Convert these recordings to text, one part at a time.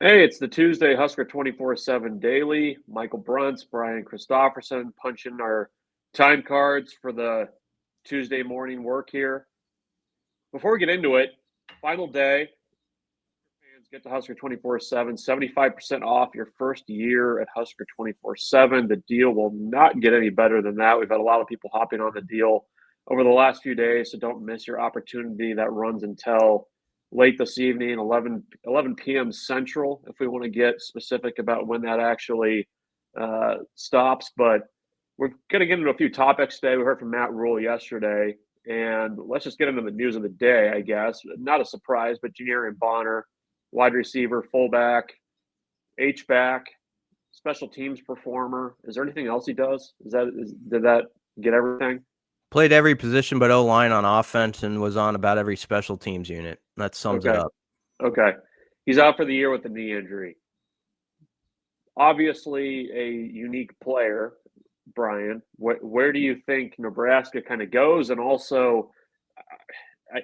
Hey, it's the Tuesday Husker 24/7 Daily. Michael Bruntz, Brian Christopherson punching our time cards for the Tuesday morning work here. Before we get into it, final day. Fans get to Husker 24/7, 75% off your first year at Husker 24/7. The deal will not get any better than that. We've had a lot of people hopping on the deal over the last few days, so don't miss your opportunity. That runs until late this evening, 11 p.m. Central, if we want to get specific about when that actually stops. But we're going to get into a few topics today. We heard from Matt Rhule yesterday, and let's just get into the news of the day, I guess. Not a surprise, but Janiran Bonner, wide receiver, fullback, H-back, special teams performer. Is there anything else he does? Did that get everything? Played every position but O-line on offense and was on about every special teams unit. That sums it Okay. up. Okay. He's out for the year with a knee injury. Obviously, a unique player, Brian. Where do you think Nebraska kind of goes? And also,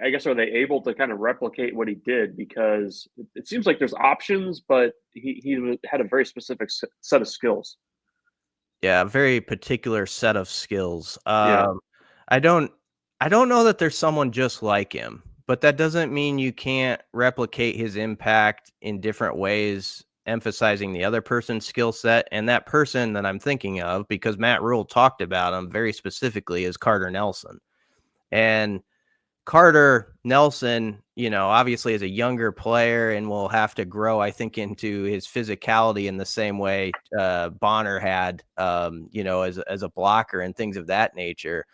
I guess, are they able to kind of replicate what he did? Because it seems like there's options, but he had a very specific set of skills. Yeah, a very particular set of skills. Yeah. I don't I don't know that there's someone just like him, but that doesn't mean you can't replicate his impact in different ways, emphasizing the other person's skill set. And that person that I'm thinking of, because Matt Rhule talked about him very specifically, is Carter Nelson. And Carter Nelson, obviously is a younger player and will have to grow, I think, into his physicality in the same way Bonner had, as a blocker and things of that nature.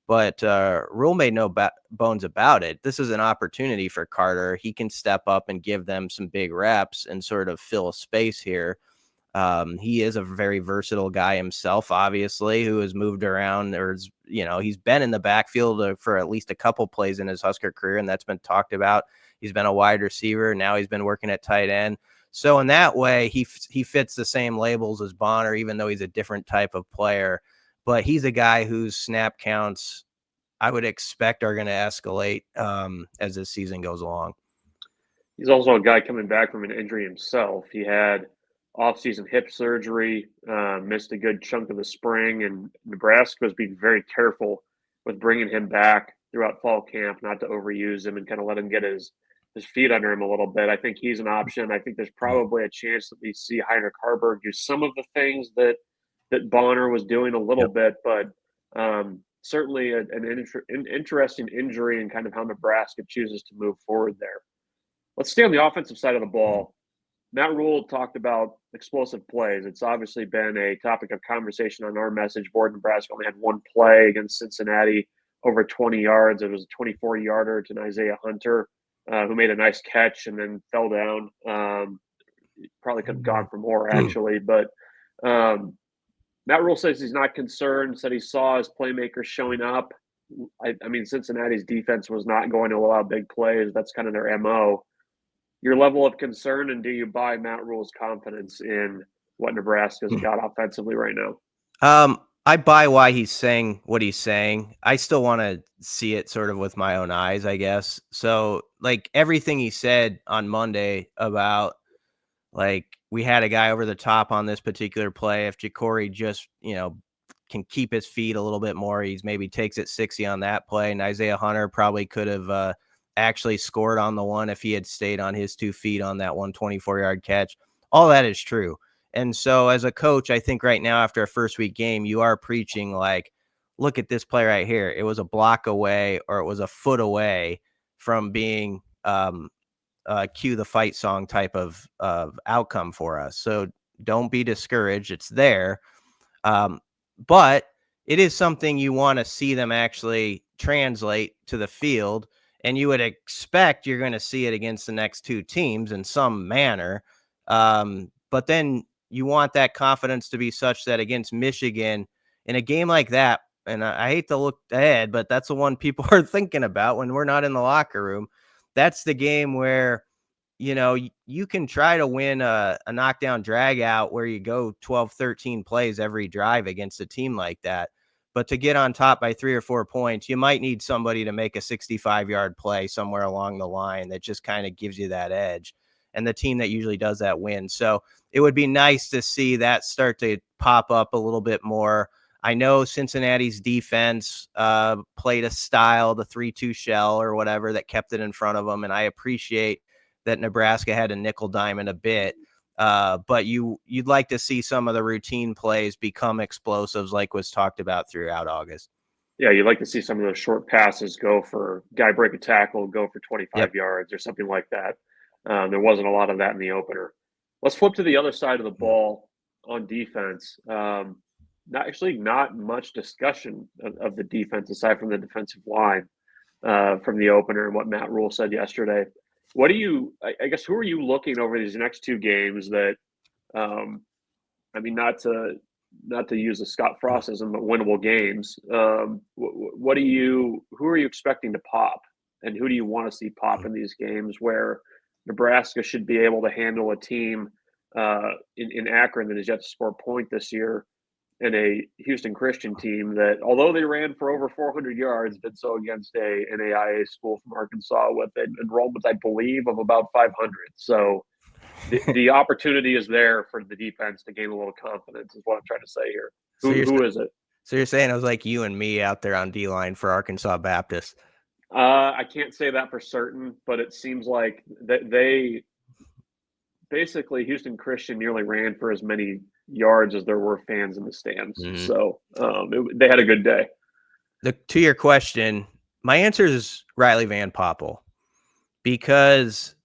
But Rule made no bones about it. This is an opportunity for Carter. He can step up and give them some big reps and sort of fill a space here. He is a very versatile guy himself, obviously, who has moved around he's been in the backfield for at least a couple plays in his Husker career, and that's been talked about. He's been a wide receiver. Now he's been working at tight end. So in that way, he fits the same labels as Bonner, even though he's a different type of player. But he's a guy whose snap counts I would expect are going to escalate as this season goes along. He's also a guy coming back from an injury himself. He had offseason hip surgery, missed a good chunk of the spring, and Nebraska was being very careful with bringing him back throughout fall camp, not to overuse him and kind of let him get his feet under him a little bit. I think he's an option. I think there's probably a chance that we see Heinrich Harburg do some of the things that Bonner was doing a little Yep. bit, but certainly an interesting injury and kind of how Nebraska chooses to move forward there. Let's stay on the offensive side of the ball. Matt Rhule talked about explosive plays. It's obviously been a topic of conversation on our message board. Nebraska only had one play against Cincinnati over 20 yards. It was a 24-yarder to Isaiah Hunter, who made a nice catch and then fell down. Probably could have gone for more, actually. But Matt Rhule says he's not concerned, said he saw his playmakers showing up. I mean, Cincinnati's defense was not going to allow big plays. That's kind of their MO. Your level of concern, and do you buy Matt Rhule's confidence in what Nebraska's got offensively right now? I buy why he's saying what he's saying. I still want to see it sort of with my own eyes, I guess. So, like everything he said on Monday about like we had a guy over the top on this particular play. If Ja'Cory just, can keep his feet a little bit more, he's maybe takes it 60 on that play. And Isaiah Hunter probably could have actually scored on the one if he had stayed on his 2 feet on that 124-yard catch. All that is true. And so as a coach, I think right now after a first week game, you are preaching like, look at this play right here. It was a block away or it was a foot away from being cue the fight song type of outcome for us. So don't be discouraged. It's there. But it is something you want to see them actually translate to the field. And you would expect you're going to see it against the next two teams in some manner. But then you want that confidence to be such that against Michigan, in a game like that, and I hate to look ahead, but that's the one people are thinking about when we're not in the locker room. That's the game where, you can try to win a knockdown drag out where you go 12, 13 plays every drive against a team like that. But to get on top by 3 or 4 points, you might need somebody to make a 65-yard play somewhere along the line that just kind of gives you that edge. and the team that usually does that wins. So it would be nice to see that start to pop up a little bit more. I know Cincinnati's defense played a style, the 3-2 shell or whatever, that kept it in front of them. And I appreciate that Nebraska had a nickel diamond a bit. But you'd like to see some of the routine plays become explosives like was talked about throughout August. Yeah, you'd like to see some of those short passes go for guy break a tackle, go for 25 yards or something like that. There wasn't a lot of that in the opener. Let's flip to the other side of the ball on defense. Not much discussion of the defense aside from the defensive line from the opener and what Matt Rhule said yesterday. What do you? I guess who are you looking over these next two games that? Not to use a Scott Frostism, but winnable games. Who are you expecting to pop, and who do you want to see pop in these games where Nebraska should be able to handle a team in Akron that has yet to score a point this year, and a Houston Christian team that, although they ran for over 400 yards, did so against a NAIA school from Arkansas with an enrollment, I believe, of about 500. So the opportunity is there for the defense to gain a little confidence is what I'm trying to say here. Who is it? So you're saying it was like you and me out there on D-line for Arkansas Baptist? I can't say that for certain, but it seems like that they basically, Houston Christian nearly ran for as many yards as there were fans in the stands. Mm-hmm. So they had a good day. To your question, my answer is Riley Van Poppel, because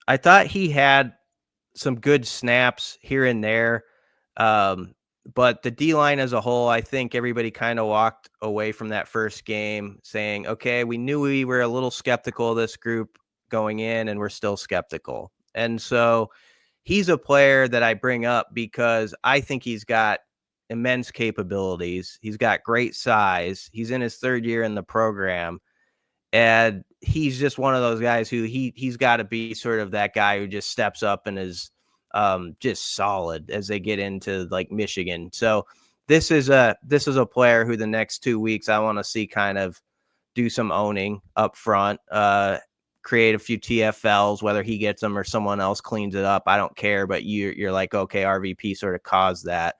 I thought he had some good snaps here and there. But the D-line as a whole, I think everybody kind of walked away from that first game saying, okay, we knew we were a little skeptical of this group going in, and we're still skeptical. And so he's a player that I bring up because I think he's got immense capabilities. He's got great size. He's in his third year in the program. And he's just one of those guys who he's got to be sort of that guy who just steps up and is just solid as they get into like Michigan. So this is a player who the next 2 weeks I want to see kind of do some owning up front, create a few TFLs, whether he gets them or someone else cleans it up. I don't care, but you're like, okay, RVP sort of caused that.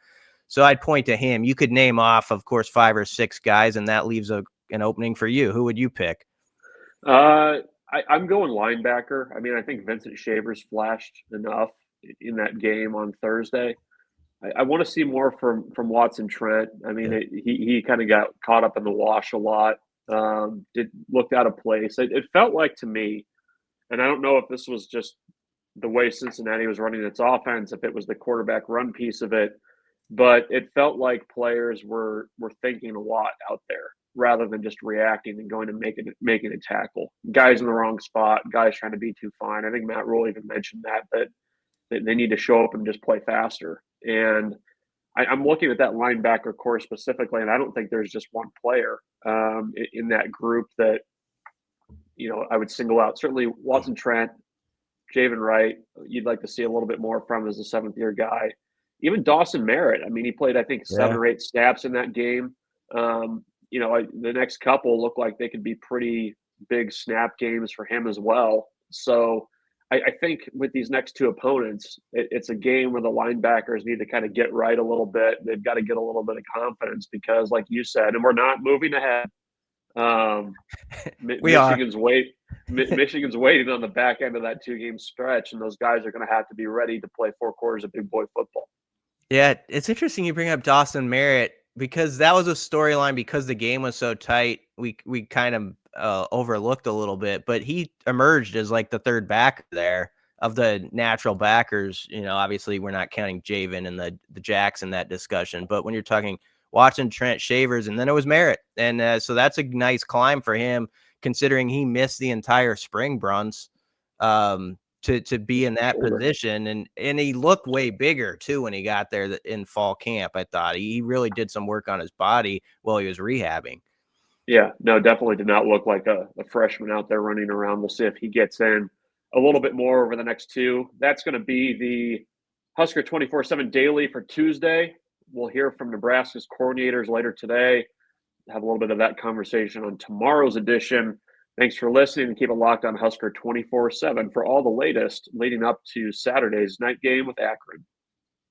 So I'd point to him. You could name off, of course, 5 or 6 guys, and that leaves an opening for you. Who would you pick? I'm going linebacker. I mean, I think Vincent Shavers flashed enough in that game on Thursday. I want to see more from Watson Trent. I mean, he kind of got caught up in the wash a lot. Looked out of place. It felt like to me, and I don't know if this was just the way Cincinnati was running its offense, if it was the quarterback run piece of it, but it felt like players were thinking a lot out there rather than just reacting and going and making a tackle. Guys in the wrong spot, guys trying to be too fine. I think Matt Rhule even mentioned that they need to show up and just play faster. And I'm looking at that linebacker core specifically, and I don't think there's just one player in that group that, I would single out. Certainly Watson Trent, Javen Wright, you'd like to see a little bit more from as a seventh-year guy. Even Dawson Merritt. I mean, he played, I think, 7 or 8 snaps in that game. The next couple look like they could be pretty big snap games for him as well. So I think with these next 2 opponents, it's a game where the linebackers need to kind of get right a little bit. They've got to get a little bit of confidence because, like you said, and we're not moving ahead. Michigan's waiting on the back end of that 2-game stretch, and those guys are going to have to be ready to play 4 quarters of big boy football. Yeah, it's interesting you bring up Dawson Merritt because that was a storyline because the game was so tight. We kind of overlooked a little bit, but he emerged as like the third backer there of the natural backers. Obviously we're not counting Javen and the Jacks in that discussion, but when you're talking Watson, Trent, Shavers, and then it was Merritt. And so that's a nice climb for him considering he missed the entire spring, Bruntz, to be in that position. And he looked way bigger too when he got there in fall camp. I thought he really did some work on his body while he was rehabbing. Yeah, no, definitely did not look like a freshman out there running around. We'll see if he gets in a little bit more over the next 2. That's going to be the Husker 24/7 Daily for Tuesday. We'll hear from Nebraska's coordinators later today. Have a little bit of that conversation on tomorrow's edition. Thanks for listening and keep it locked on Husker 24/7 for all the latest leading up to Saturday's night game with Akron.